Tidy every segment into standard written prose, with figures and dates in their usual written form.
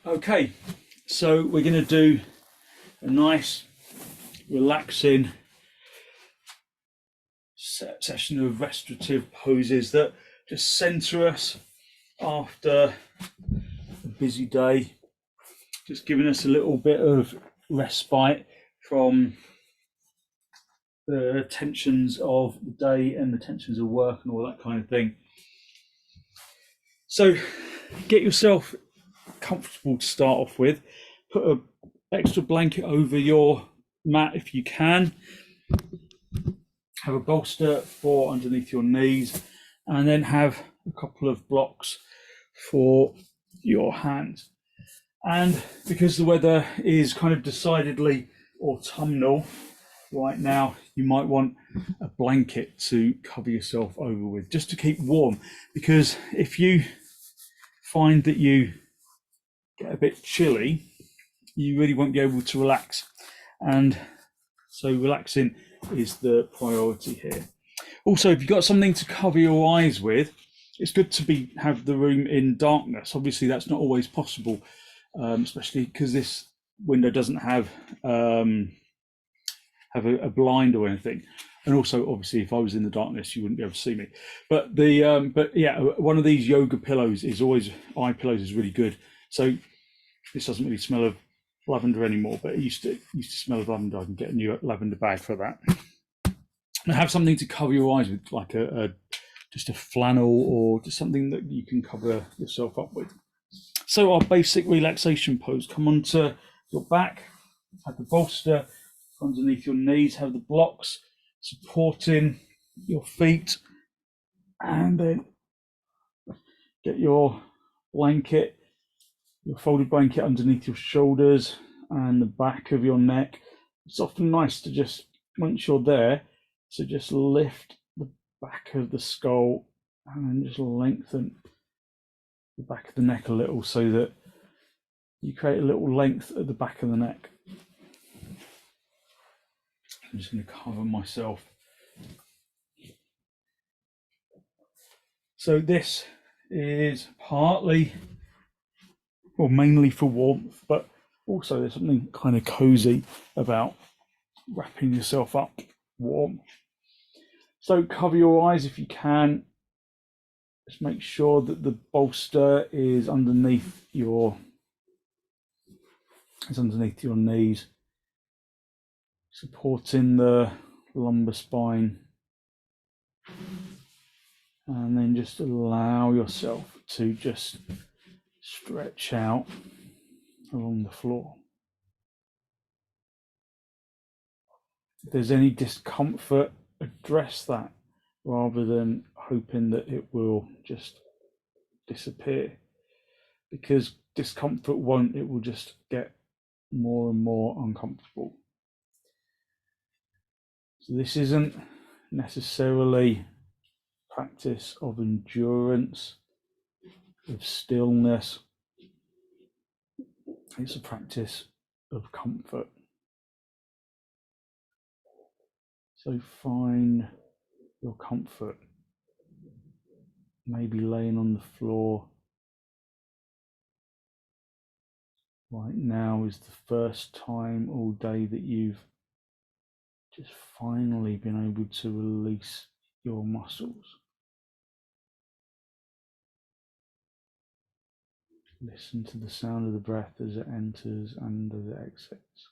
Okay, so we're going to do a nice, relaxing session of restorative poses that just center us after a busy day, just giving us a little bit of respite from the tensions of the day and the tensions of work and all that kind of thing. So get yourself comfortable to start off with. Put an extra blanket over your mat if you can. Have a bolster for underneath your knees, and then have a couple of blocks for your hands. And because the weather is kind of decidedly autumnal right now, you might want a blanket to cover yourself over with, just to keep warm. Because if you find that you get a bit chilly, you really won't be able to relax. And so relaxing is the priority here. Also, if you've got something to cover your eyes with, it's good to have the room in darkness. Obviously, that's not always possible, especially because this window doesn't have a blind or anything. And also, obviously, if I was in the darkness, you wouldn't be able to see me. But yeah, one of these yoga pillows is always eye pillows is really good. So this doesn't really smell of lavender anymore, but it used to smell of lavender. I can get a new lavender bag for that. And have something to cover your eyes with, like just a flannel or just something that you can cover yourself up with. So our basic relaxation pose: come onto your back, have the bolster underneath your knees, have the blocks supporting your feet, and then get your blanket, your folded blanket underneath your shoulders and the back of your neck. It's often nice to just, once you're there, to just lift the back of the skull and then just lengthen the back of the neck a little, so that you create a little length at the back of the neck. I'm just going to cover myself. So this is partly, or mainly, for warmth, but also there's something kind of cozy about wrapping yourself up warm. So cover your eyes if you can. Just make sure that the bolster is underneath your knees, supporting the lumbar spine, and then just allow yourself to just stretch out along the floor. If there's any discomfort, address that rather than hoping that it will just disappear, because discomfort won't, it will just get more and more uncomfortable. So this isn't necessarily practice of endurance, of stillness. It's a practice of comfort. So find your comfort, maybe laying on the floor. Right now is the first time all day that you've just finally been able to release your muscles. Listen to the sound of the breath as it enters and as it exits.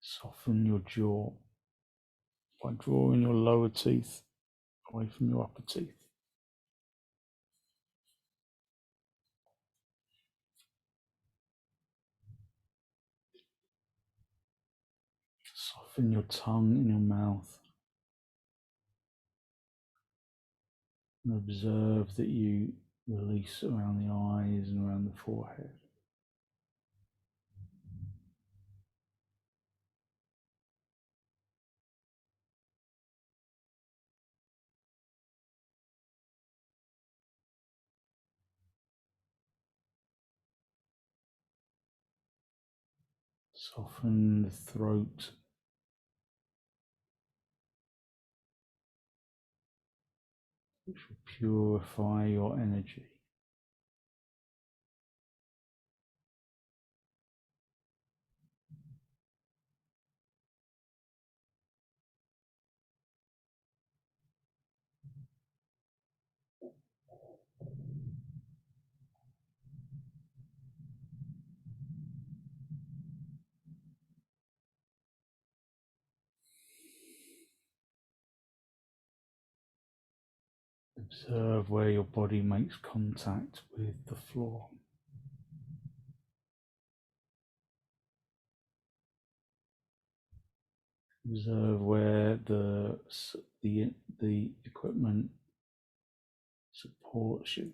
Soften your jaw by drawing your lower teeth away from your upper teeth. Soften your tongue in your mouth and observe that you release around the eyes and around the forehead. Soften the throat. Which will purify your energy. Observe where your body makes contact with the floor. Observe where the equipment supports you.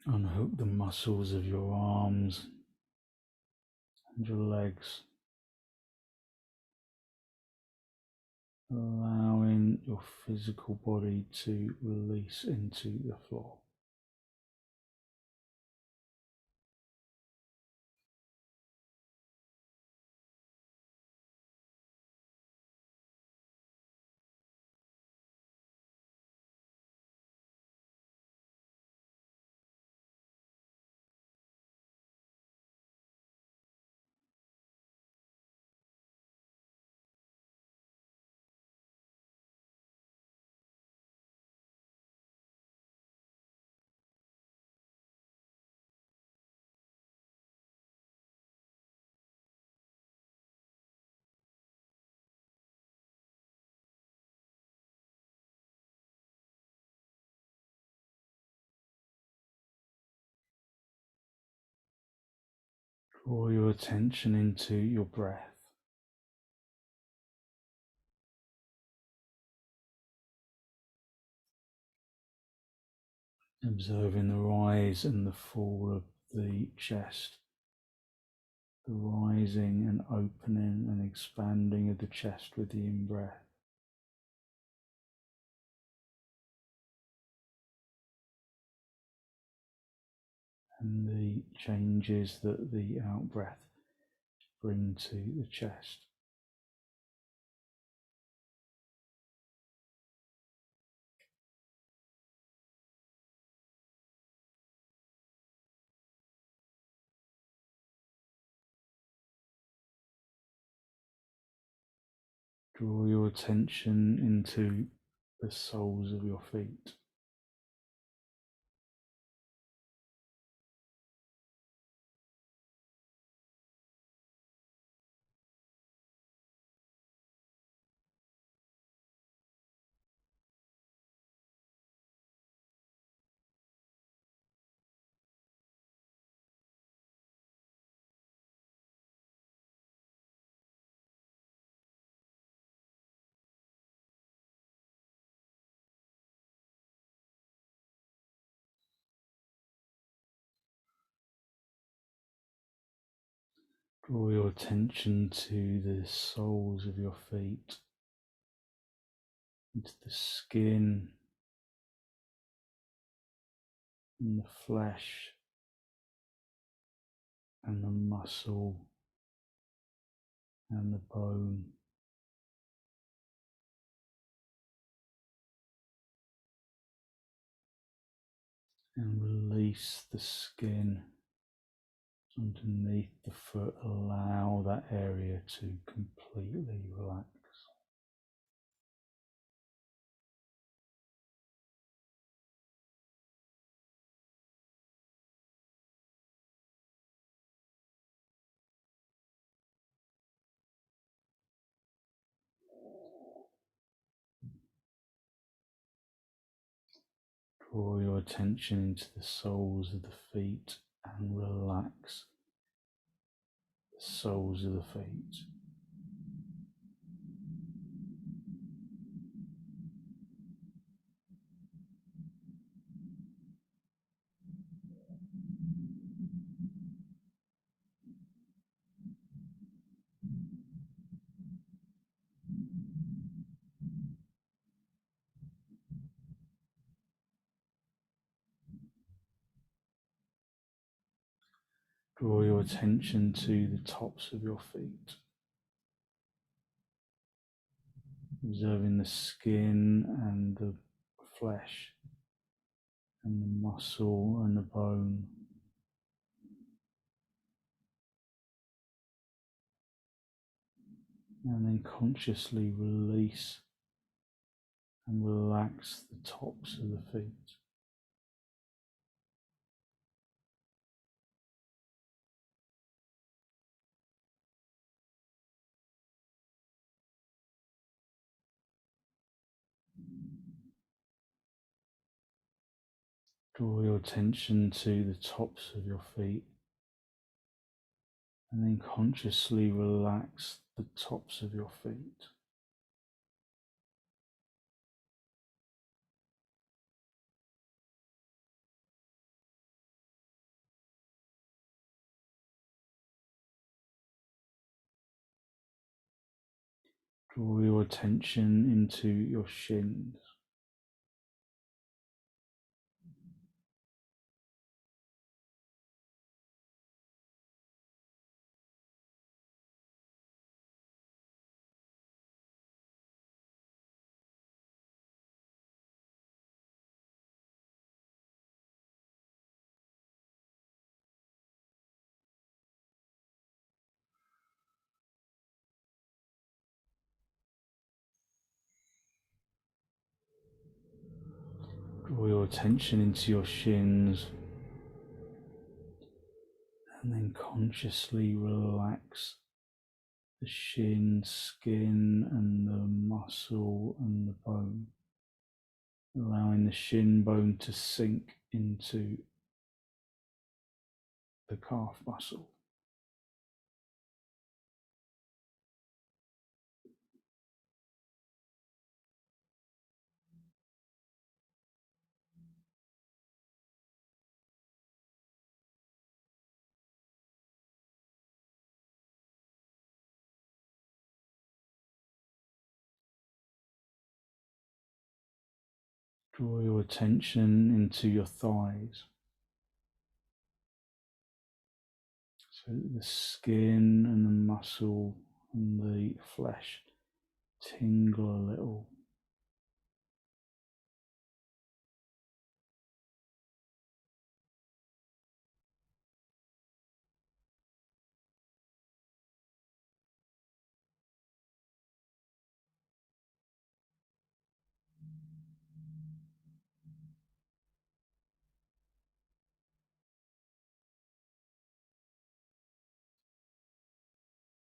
Unhook the muscles of your arms and your legs, allowing your physical body to release into the floor. Draw your attention into your breath. Observing the rise and the fall of the chest, the rising and opening and expanding of the chest with the in-breath. And the changes that the out-breath bring to the chest. Draw your attention into the soles of your feet. Draw your attention to the soles of your feet, into the skin and the flesh and the muscle and the bone. And release the skin underneath the foot. Allow that area to completely relax. Draw your attention into the soles of the feet and relax the soles of the feet. Draw your attention to the tops of your feet, observing the skin and the flesh and the muscle and the bone. And then consciously release and relax the tops of the feet. Draw your attention to the tops of your feet and then consciously relax the tops of your feet. Draw your attention into your shins. Draw your attention into your shins and then consciously relax the shin, skin, and the muscle and the bone, allowing the shin bone to sink into the calf muscle. Draw your attention into your thighs, so that the skin and the muscle and the flesh tingle a little.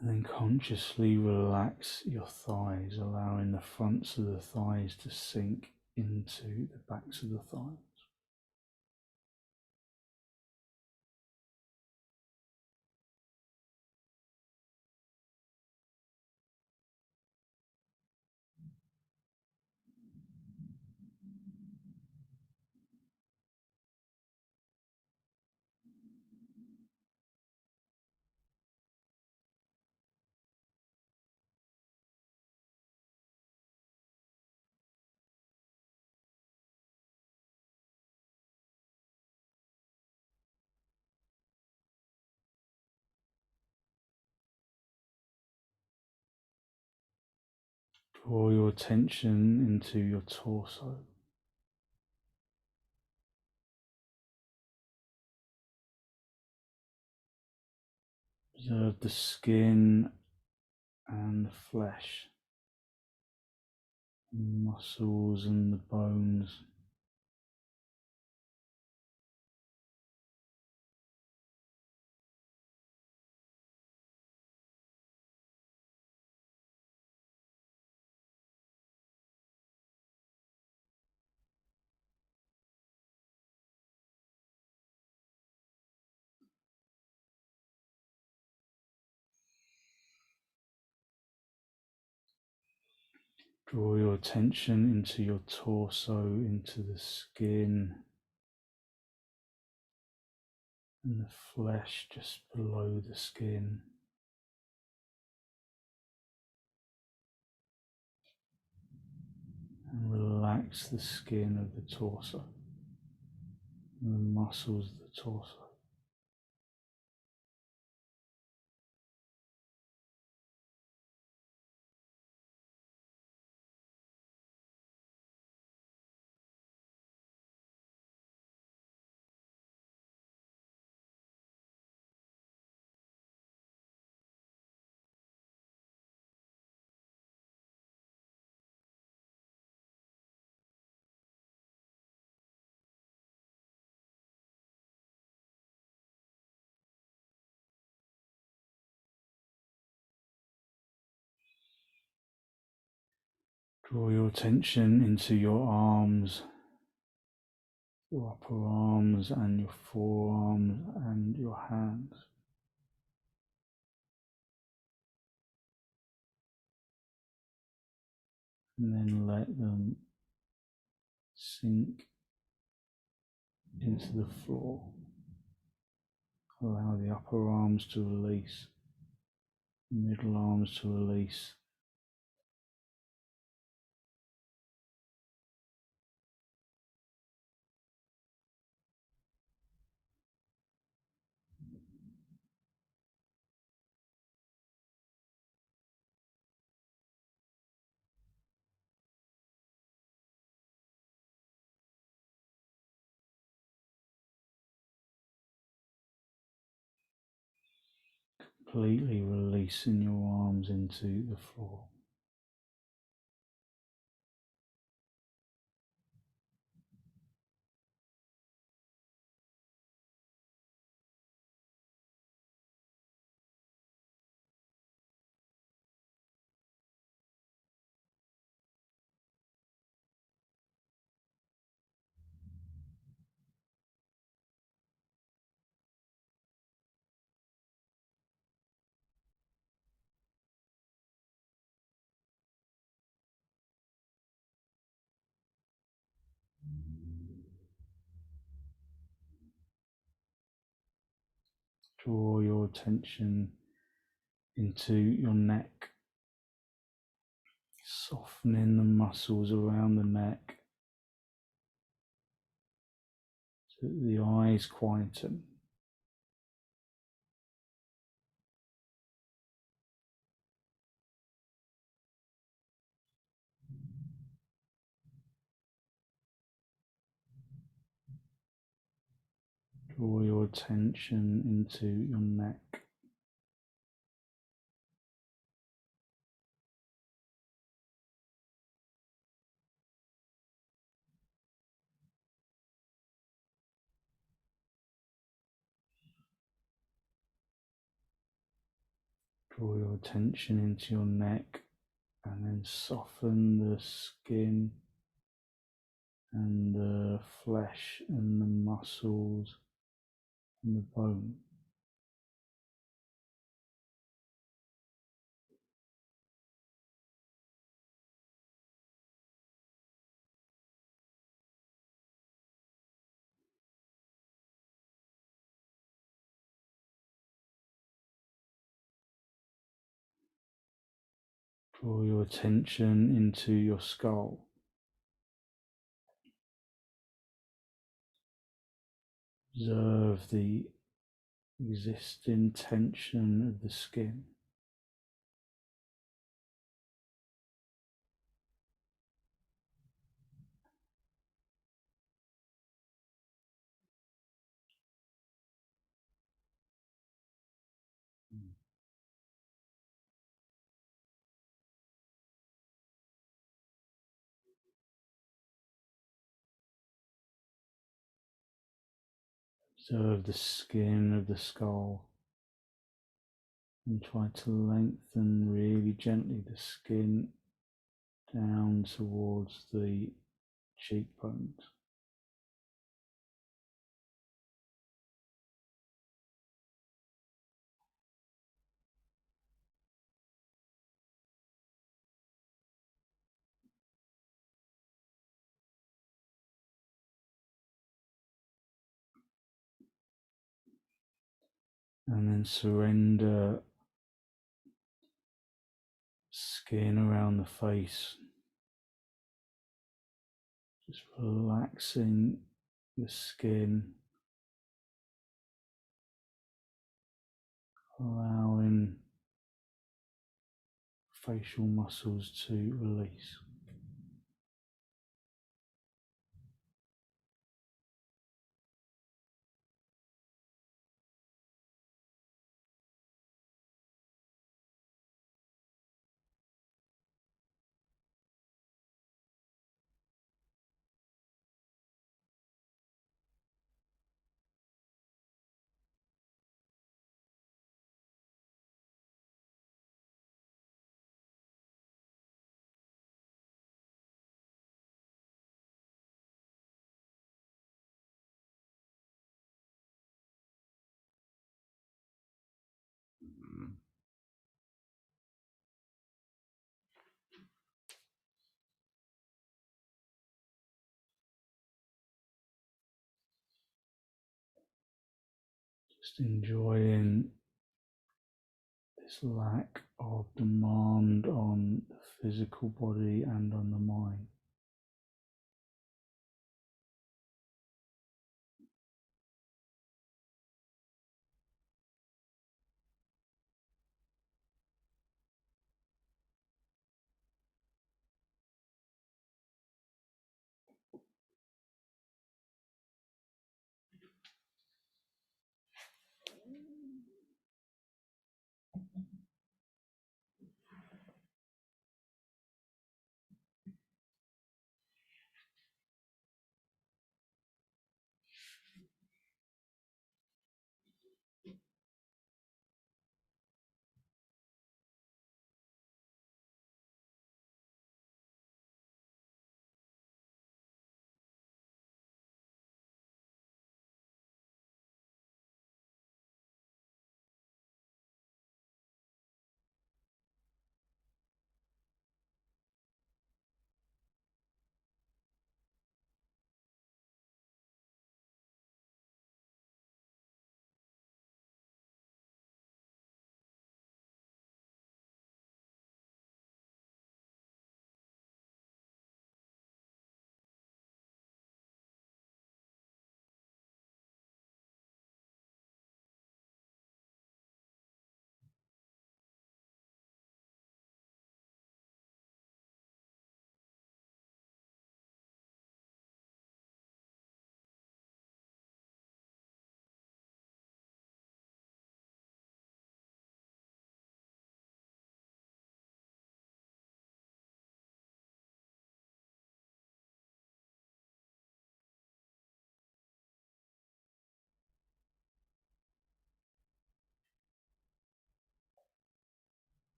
And then consciously relax your thighs, allowing the fronts of the thighs to sink into the backs of the thighs. Draw your attention into your torso. Observe the skin and the flesh, the muscles and the bones. Draw your attention into your torso, into the skin and the flesh just below the skin. And relax the skin of the torso and the muscles of the torso. Draw your attention into your arms, your upper arms and your forearms and your hands. And then let them sink into the floor. Allow the upper arms to release, middle arms to release. Completely releasing your arms into the floor. Draw your attention into your neck, softening the muscles around the neck so that the eyes quieten. Draw your attention into your neck. Draw your attention into your neck and then soften the skin and the flesh and the muscles and the bone. Draw your attention into your skull. Observe the existing tension of the skin. Observe the skin of the skull and try to lengthen really gently the skin down towards the cheekbones. And then surrender skin around the face, just relaxing the skin, allowing facial muscles to release. Just enjoying this lack of demand on the physical body and on the mind.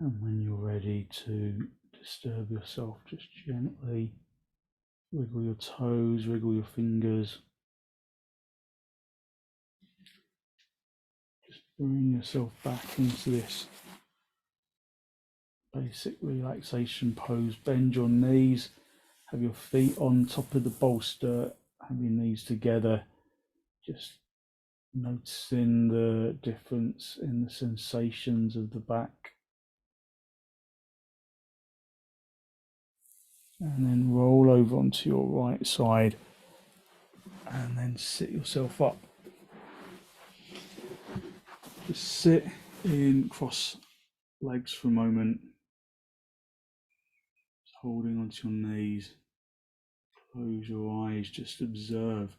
And when you're ready to disturb yourself, just gently wiggle your toes, wiggle your fingers. Just bring yourself back into this basic relaxation pose. Bend your knees, have your feet on top of the bolster, have your knees together. Just noticing the difference in the sensations of the back. And then roll over onto your right side and then sit yourself up. Just sit in cross legs for a moment, just holding onto your knees. Close your eyes, just observe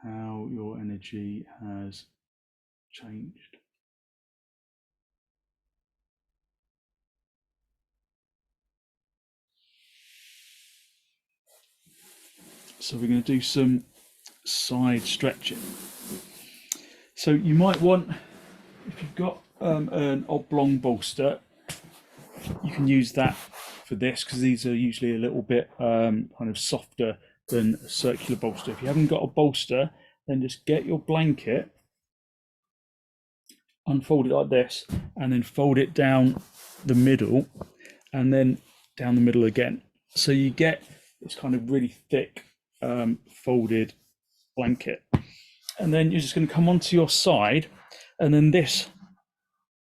how your energy has changed. So we're going to do some side stretching. So you might want, if you've got an oblong bolster, you can use that for this because these are usually a little bit kind of softer than a circular bolster. If you haven't got a bolster, then just get your blanket, unfold it like this, and then fold it down the middle, and then down the middle again. So you get this kind of really thick folded blanket. and then you're just going to come onto your side, and then this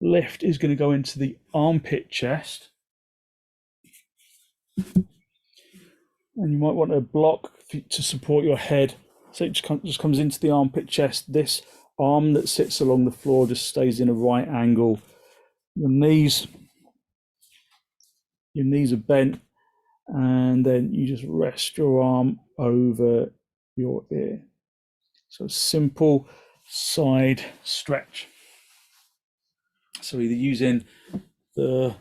lift is going to go into the armpit chest, and you might want a block to support your head, so it just comes into the armpit chest. This arm that sits along the floor just stays in a right angle. Your knees are bent, and then you just rest your arm over your ear. So simple side stretch. So either using the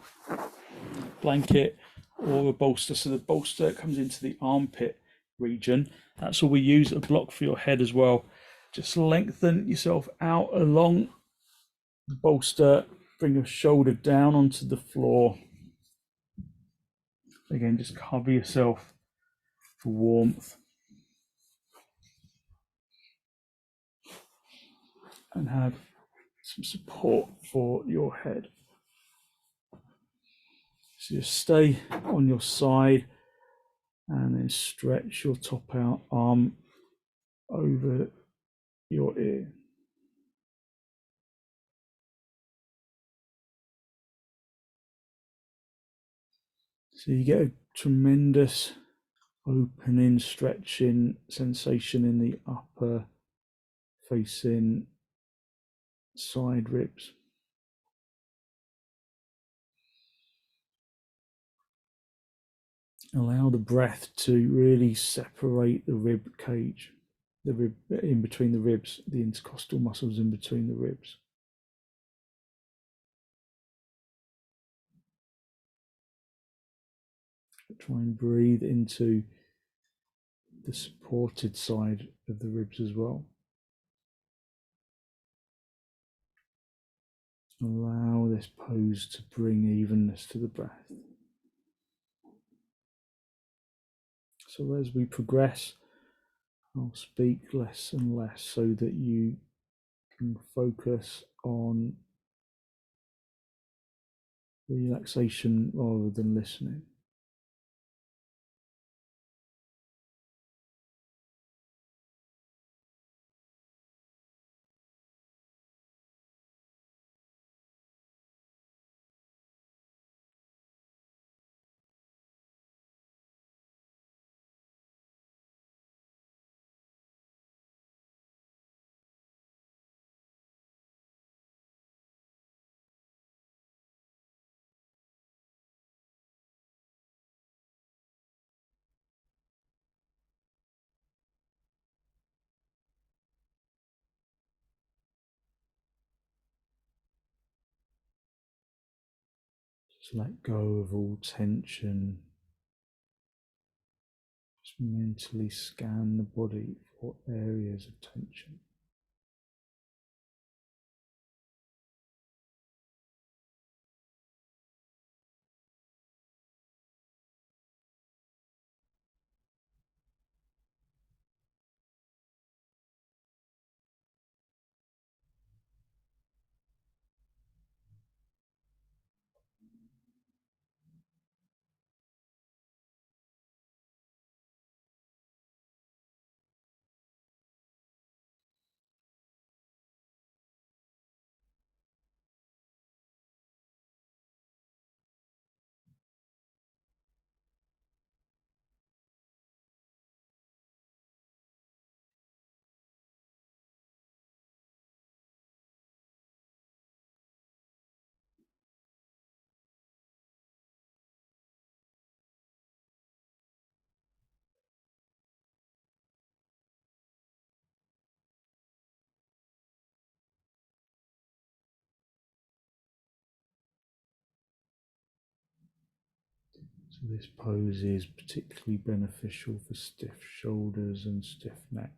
blanket or a bolster. So the bolster comes into the armpit region. That's all we use. A block for your head as well. Just lengthen yourself out along the bolster. Bring your shoulder down onto the floor. Again, just cover yourself for warmth. And have some support for your head. So just stay on your side and then stretch your top out arm over your ear. So you get a tremendous opening, stretching sensation in the upper facing side ribs. Allow the breath to really separate the rib cage, the rib in between the ribs, the intercostal muscles in between the ribs. Try and breathe into the supported side of the ribs as well. Allow this pose to bring evenness to the breath. So as we progress, I'll speak less and less so that you can focus on relaxation rather than listening. Just let go of all tension. Just mentally scan the body for areas of tension. So this pose is particularly beneficial for stiff shoulders and stiff neck.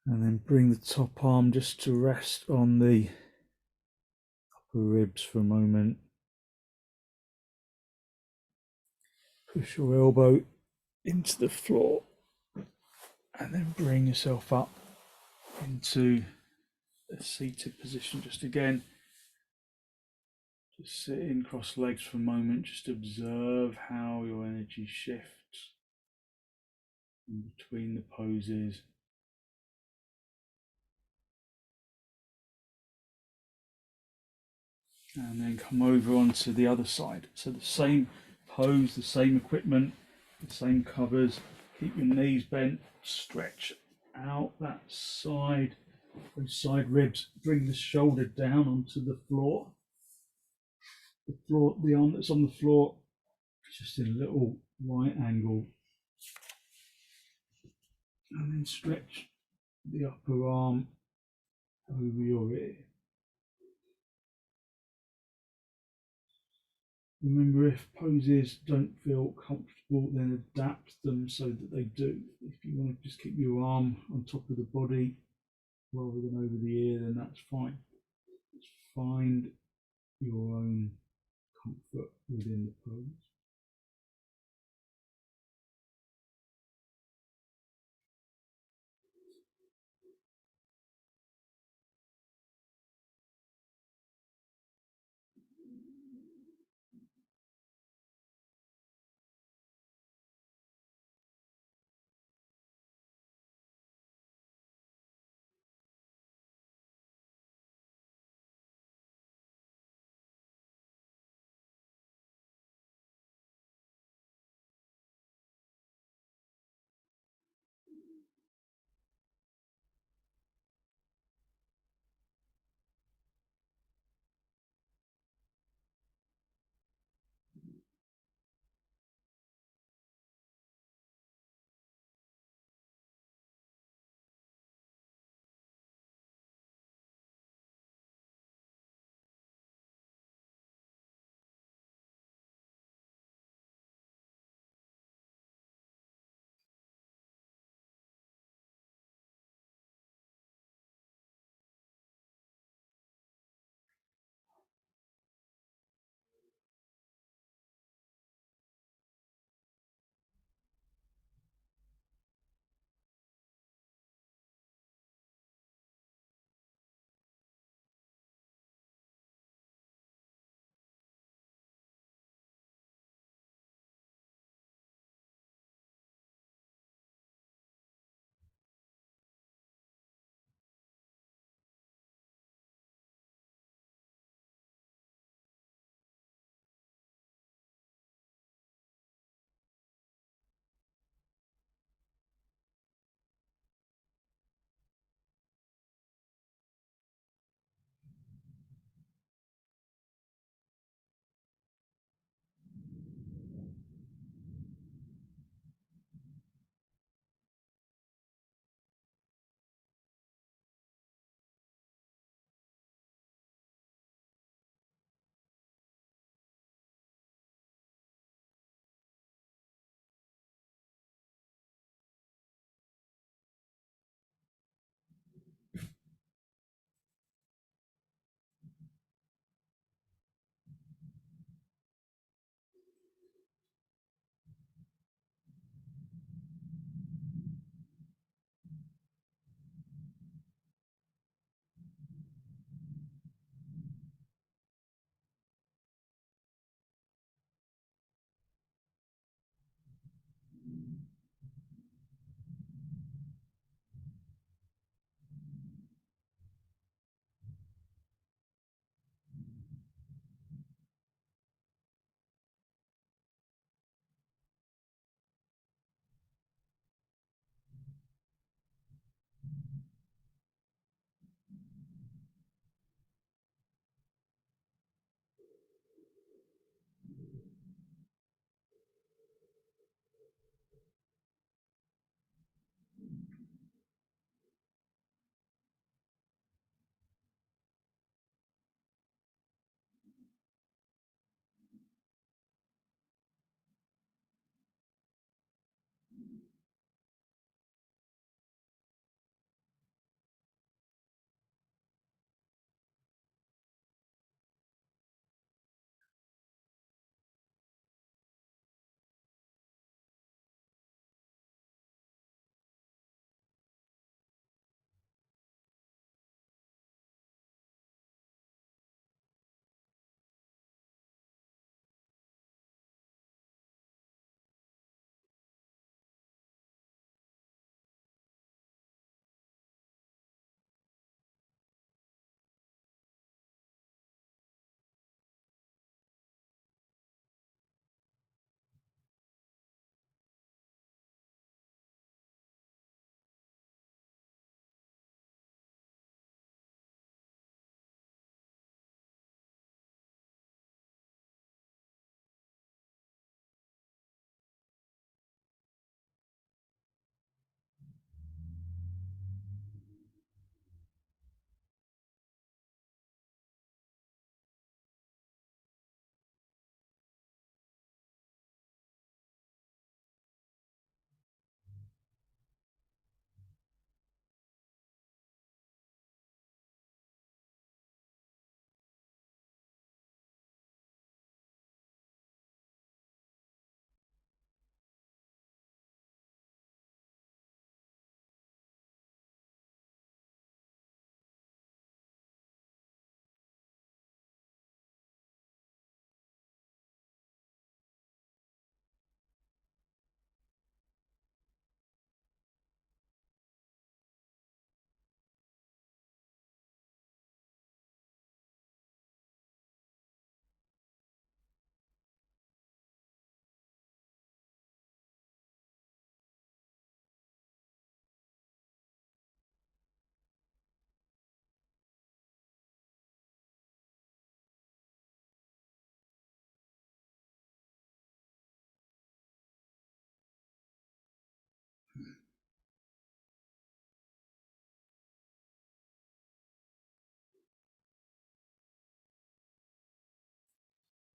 And then bring the top arm just to rest on the upper ribs for a moment. Push your elbow into the floor and then bring yourself up into a seated position. Just again, just sit in cross legs for a moment. Just observe how your energy shifts in between the poses. And then come over onto the other side. So the same pose, the same equipment, the same covers. Keep your knees bent, stretch out that side, those side ribs. Bring the shoulder down onto the floor. The arm that's on the floor, just in a little right angle. And then stretch the upper arm over your ear. Remember, if poses don't feel comfortable, then adapt them so that they do. If you want to just keep your arm on top of the body rather than over the ear, then that's fine. Just find your own comfort within the pose.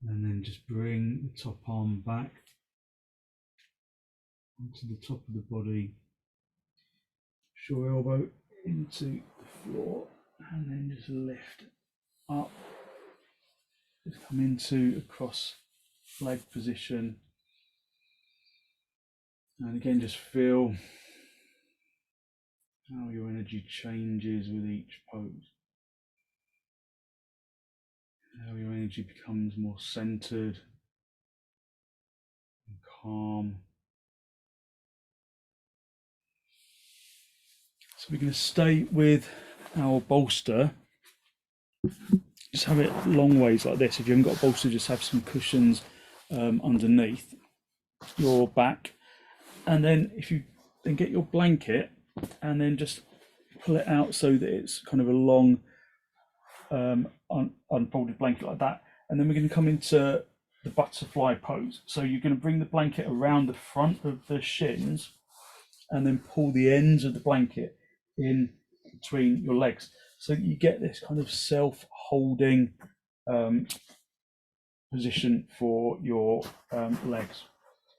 And then just bring the top arm back onto the top of the body, push your elbow into the floor, and then just lift up. Just come into a cross leg position. And again, just feel how your energy changes with each pose. How your energy becomes more centered and calm. So we're going to stay with our bolster. Just have it long ways like this. If you haven't got a bolster, just have some cushions underneath your back. And then if you then get your blanket and then just pull it out so that it's kind of a long unfolded blanket like that. And then we're going to come into the butterfly pose. So you're going to bring the blanket around the front of the shins and then pull the ends of the blanket in between your legs. So you get this kind of self-holding position for your legs.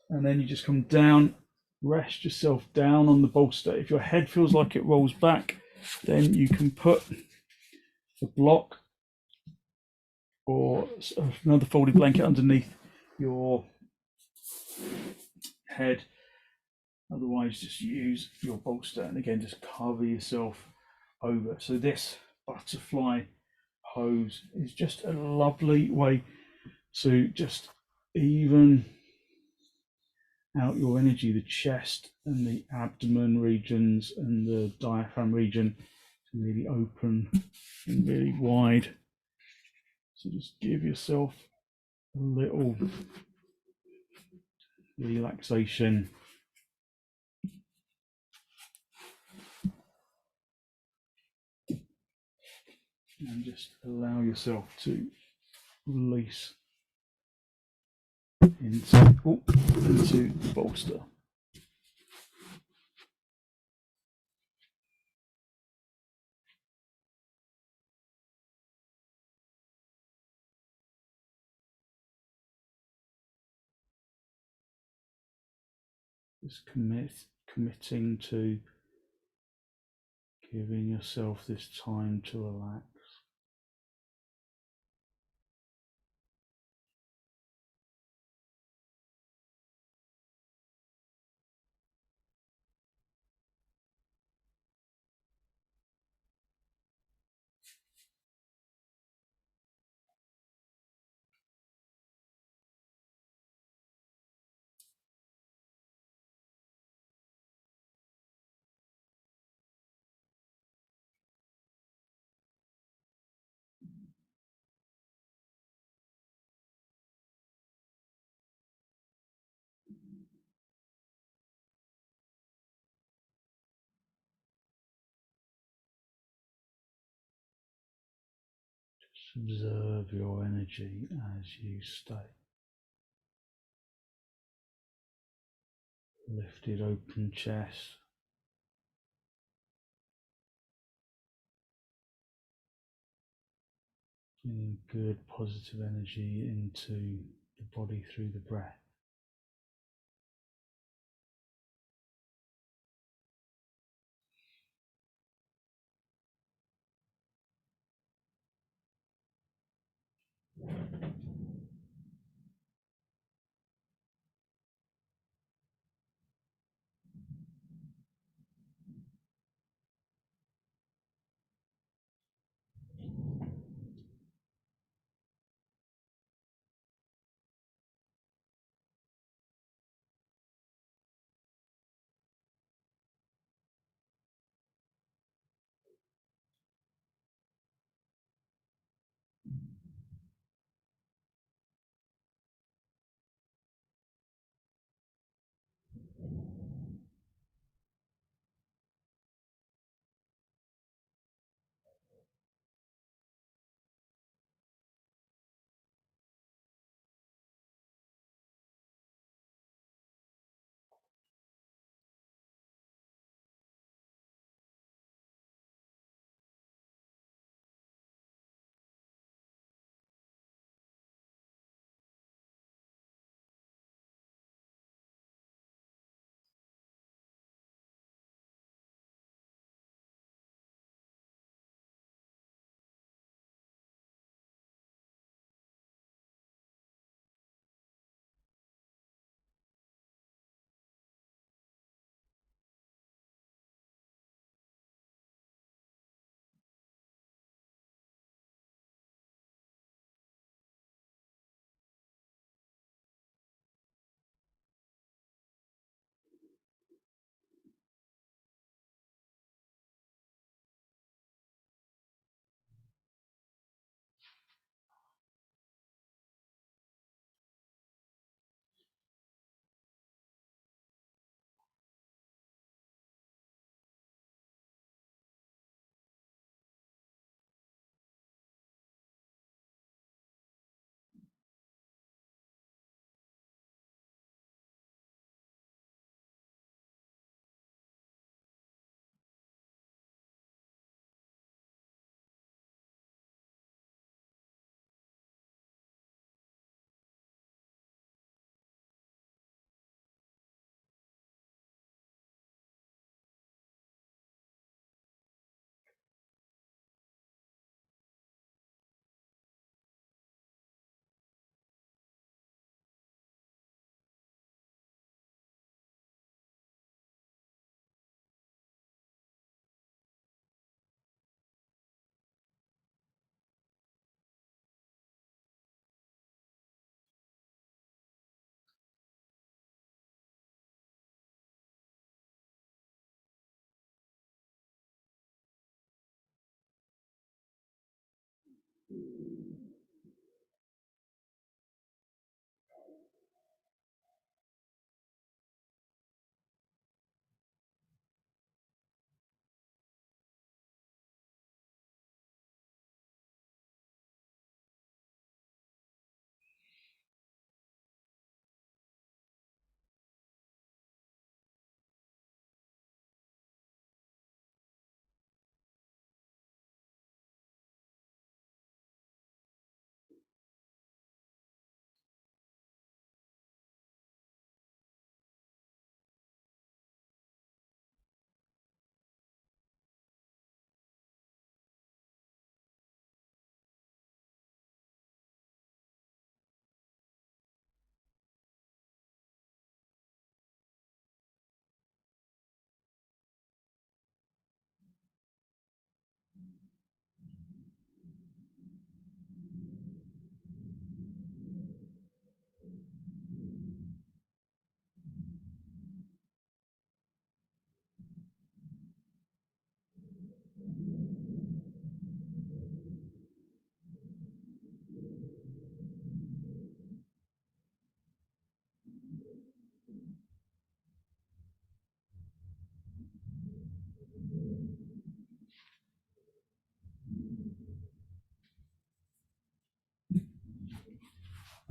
And then you just come down, rest yourself down on the bolster. If your head feels like it rolls back, then you can put a block or another folded blanket underneath your head. Otherwise, just use your bolster and again, just cover yourself over. So this butterfly pose is just a lovely way to just even out your energy, the chest and the abdomen regions and the diaphragm region to really open and really wide. So just give yourself a little relaxation. And just allow yourself to release into the bolster. Just committing to giving yourself this time to relax. Just observe your energy as you stay. Lifted open chest. Bringing good positive energy into the body through the breath.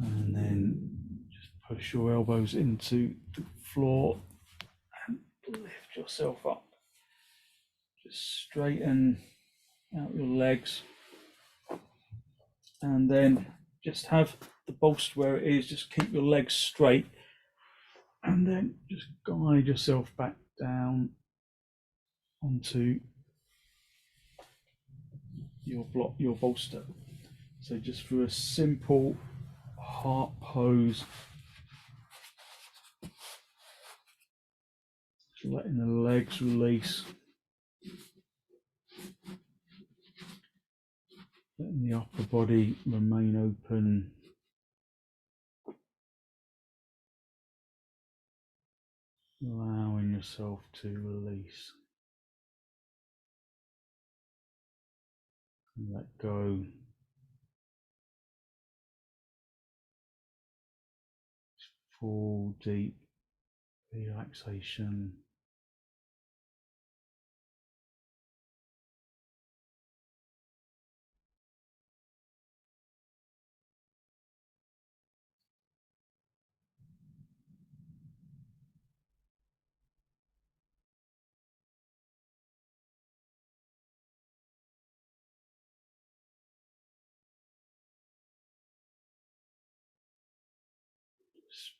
And then just push your elbows into the floor and lift yourself up. Just straighten out your legs, and then just have the bolster where it is. Just keep your legs straight, and then just guide yourself back down onto your bolster. So just through a simple heart pose, letting the legs release, letting the upper body remain open, allowing yourself to release and let go. Full deep relaxation.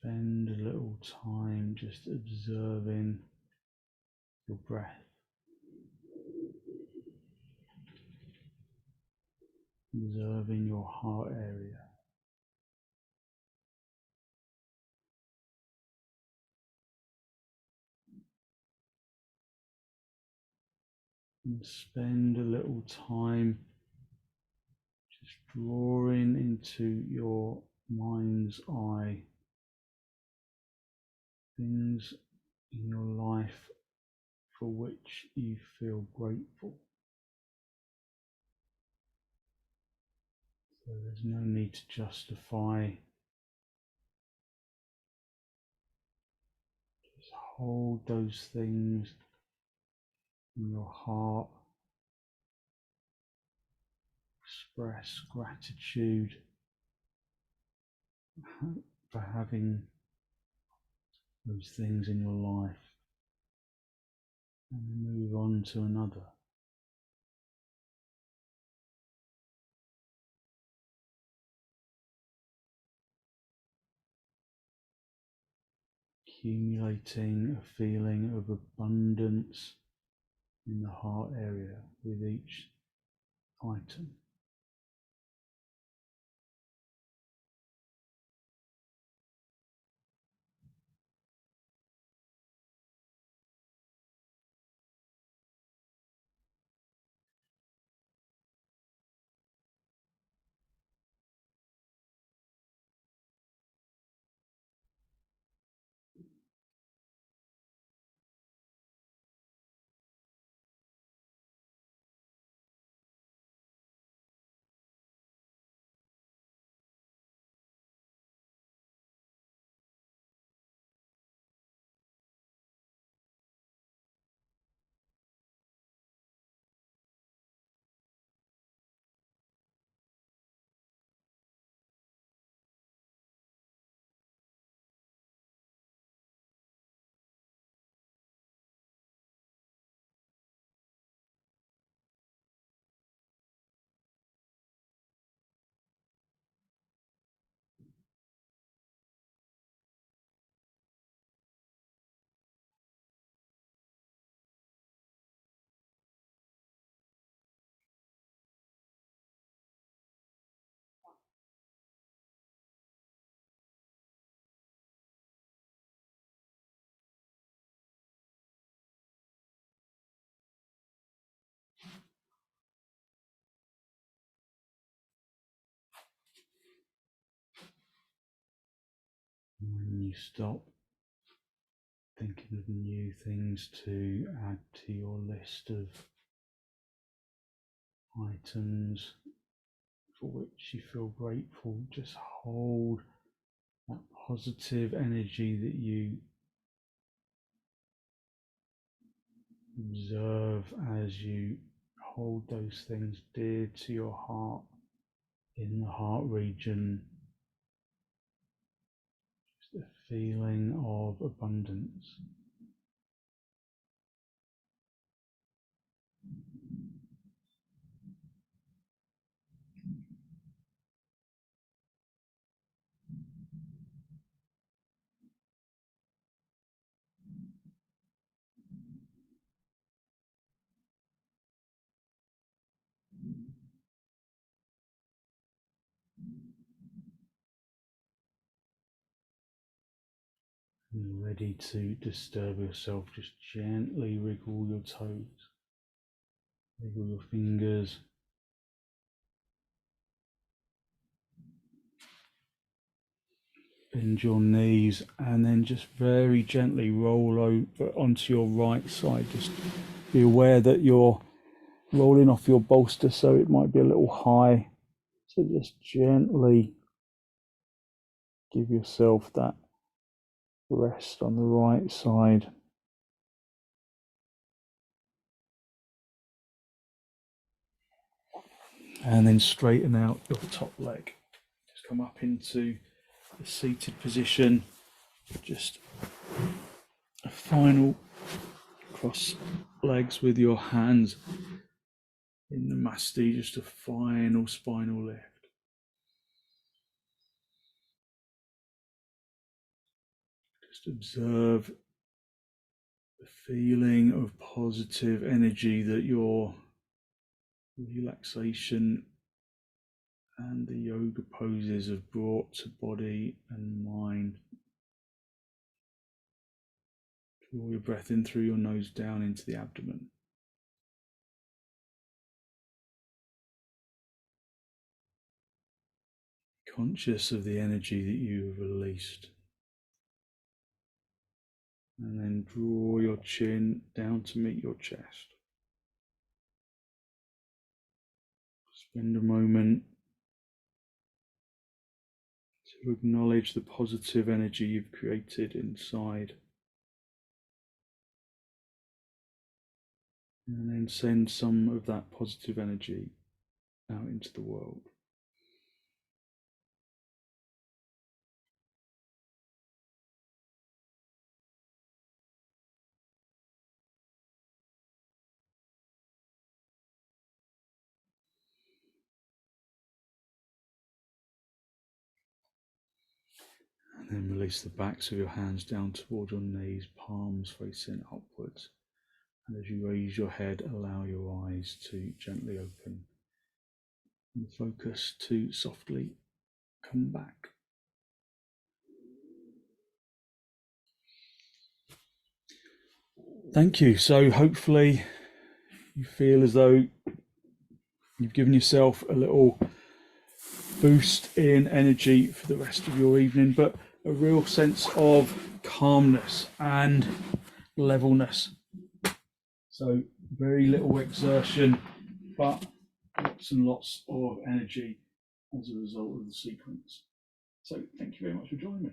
Spend a little time just observing your breath, observing your heart area. And spend a little time just drawing into your mind's eye things in your life for which you feel grateful. So there's no need to justify. Just hold those things in your heart. Express gratitude for having those things in your life, and move on to another. Accumulating a feeling of abundance in the heart area with each item. you stop thinking of new things to add to your list of items for which you feel grateful, just hold that positive energy that you observe as you hold those things dear to your heart in the heart region. Just a feeling of abundance. And ready to disturb yourself, just gently wriggle your toes, wiggle your fingers. Bend your knees and then just very gently roll over onto your right side. Just be aware that you're rolling off your bolster, so it might be a little high. So just gently give yourself that rest on the right side. And then straighten out your top leg. Just come up into the seated position. Just a final cross legs with your hands in the masti, just a final spinal lift. Just observe the feeling of positive energy that your relaxation and the yoga poses have brought to body and mind. Draw your breath in through your nose down into the abdomen. Conscious of the energy that you have released. And then draw your chin down to meet your chest. Spend a moment to acknowledge the positive energy you've created inside. And then send some of that positive energy out into the world. And then release the backs of your hands down toward your knees, palms facing upwards. And as you raise your head, allow your eyes to gently open and focus to softly come back. Thank you. So hopefully you feel as though you've given yourself a little boost in energy for the rest of your evening, but a real sense of calmness and levelness. So very little exertion, but lots and lots of energy as a result of the sequence. So thank you very much for joining me.